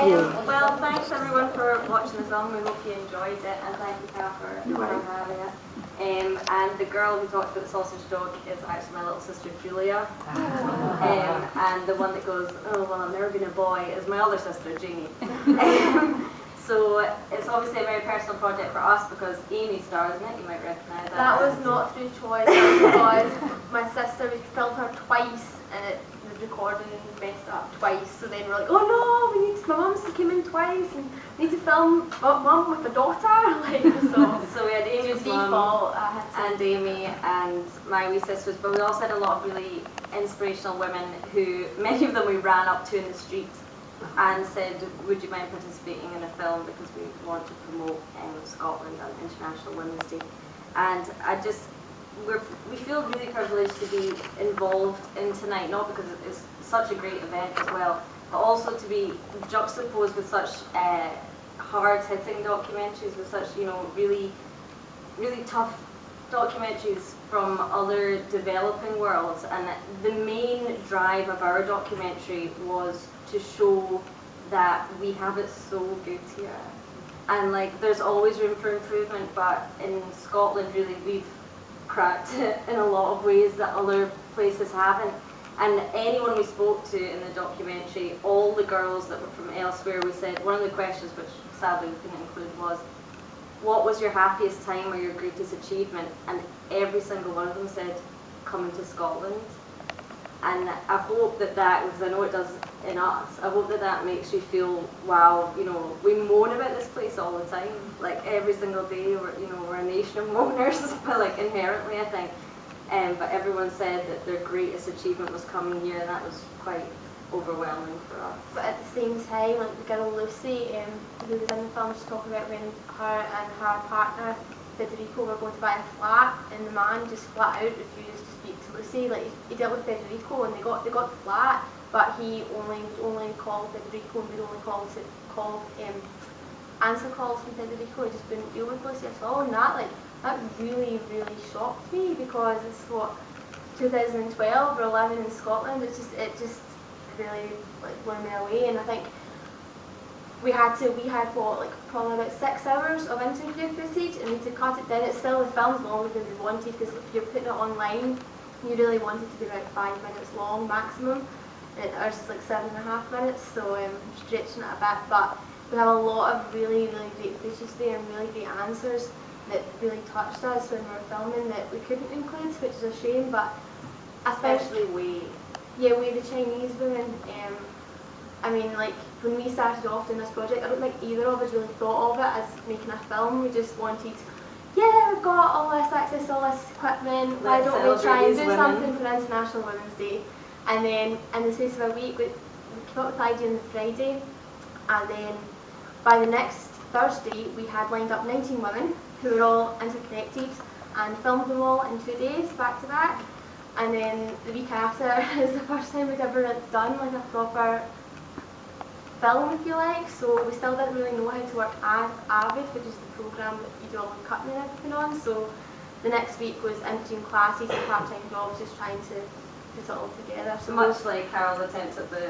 Well, thanks everyone for watching the film. We hope you enjoyed it, and thank you, Cal, for having us. And the girl who talked about the sausage dog is actually my little sister Julia. And the one that goes, "Oh well, I've never been a boy," is my other sister Jamie. So it's obviously a very personal project for us because Amy stars in it. You might recognise that. That was not through choice. That was because my sister, we filmed her twice, and the recording messed up twice. So then we're like, "Oh no, my mum came in twice, and we need to film mum with the daughter." Like so we had Amy's mum and Amy and my wee sisters, but we also had a lot of really inspirational women who, many of them we ran up to in the street and said, "Would you mind participating in a film because we want to promote Scotland on International Women's Day?" And we feel really privileged to be involved in tonight, not because it's such a great event as well, but also to be juxtaposed with such hard-hitting documentaries, with such really tough documentaries from other developing worlds. And the main drive of our documentary was to show that we have it so good here, and like there's always room for improvement, but in Scotland really we've cracked it in a lot of ways that other places haven't. And anyone we spoke to in the documentary, all the girls that were from elsewhere, we said one of the questions, which sadly we couldn't include, was, "What was your happiest time or your greatest achievement?" And every single one of them said, "Coming to Scotland." And I hope that because I know it does in us, I hope that makes you feel, wow, we moan about this place all the time, like every single day. We're a nation of moaners, but like inherently, I think. But everyone said that their greatest achievement was coming here, and that was quite overwhelming for us. But at the same time, like the girl Lucy, who was in the film, she talked about when her and her partner Federico were going to buy a flat, and the man just flat out refused to speak to Lucy. Like he dealt with Federico, and they got the flat, but he only called Federico, and would only call answer calls from Federico. He just wouldn't deal with Lucy at all, and that really shocked me, because it's 2012, we're living in Scotland. It just really blew me away. And I think we had probably about 6 hours of interview footage, and we had to cut it down. It's still, the film's longer than we wanted, because if you're putting it online, you really want it to be about 5 minutes long maximum, and ours is like 7.5 minutes, so I'm stretching it a bit. But we have a lot of really great footage there, and really great answers that really touched us when we were filming, that we couldn't include, which is a shame. But especially we, the Chinese women. I mean, like when we started off in this project, I don't think either of us really thought of it as making a film. We just wanted, we've got all this access to all this equipment, why don't we try and do something for International Women's Day? And then in the space of a week, we came up with the idea on the Friday, and then by the next Thursday we had lined up 19 women who were all interconnected, and filmed them all in 2 days back to back. And then the week after is the first time we'd ever done like a proper film, if you like. So we still didn't really know how to work Avid, which is the program that you do all the cutting and everything on. So the next week was in between classes and part-time jobs, just trying to put it all together. So much like Carol's attempt at the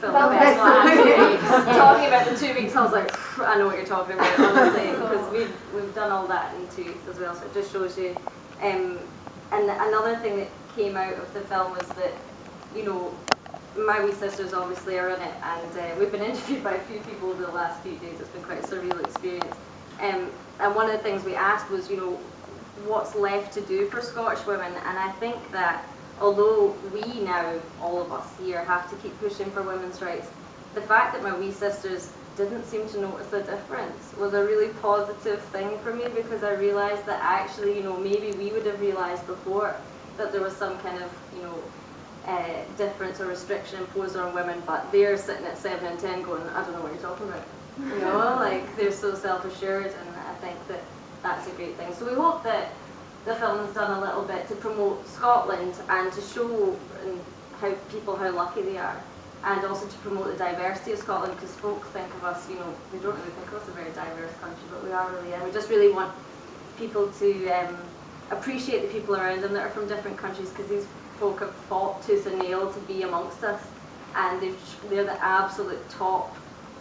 film festival. Talking about the 2 weeks, I was like, I know what you're talking about, honestly, because we've done all that in 2 weeks as well. So it just shows you. And another thing that came out of the film was that, my wee sisters obviously are in it, and we've been interviewed by a few people over the last few days. It's been quite a surreal experience. And one of the things we asked was, what's left to do for Scottish women? And I think that although we now, all of us here, have to keep pushing for women's rights, the fact that my wee sisters didn't seem to notice the difference was a really positive thing for me, because I realised that actually, maybe we would have realised before that there was some kind of, difference or restriction imposed on women, but they're sitting at 7 and 10 going, I don't know what you're talking about. Like they're so self-assured, and I think that that's a great thing. So we hope that the film has done a little bit to promote Scotland and to show how lucky they are, and also to promote the diversity of Scotland, because folk think of us, they don't really think of us a very diverse country, but we are really, and we just really want people to appreciate the people around them that are from different countries, because these folk have fought tooth and nail to be amongst us, and they're the absolute top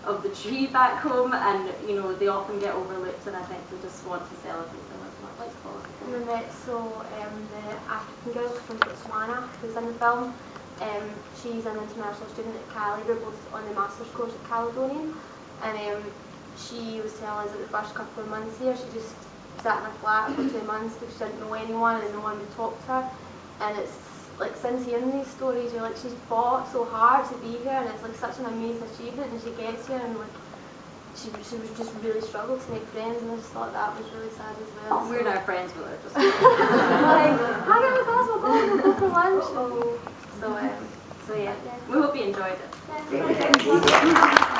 of the tree back home, and you know they often get overlooked, and I think we just want to celebrate them as much as possible. And we met the African girl from Botswana who's in the film. She's an international student at Cali. We're both on the master's course at Caledonian, and she was telling us that the first couple of months here she just sat in a flat for 2 months because she didn't know anyone and no one would talk to her. And it's like, since hearing these stories, you're like, she's fought so hard to be here, and it's like such an amazing achievement, and she gets here and like she was just really struggled to make friends, and I just thought that was really sad as well. We're now friends with her. Just like, hang out with us, we'll go for lunch. so yeah, we hope you enjoyed it. Yeah.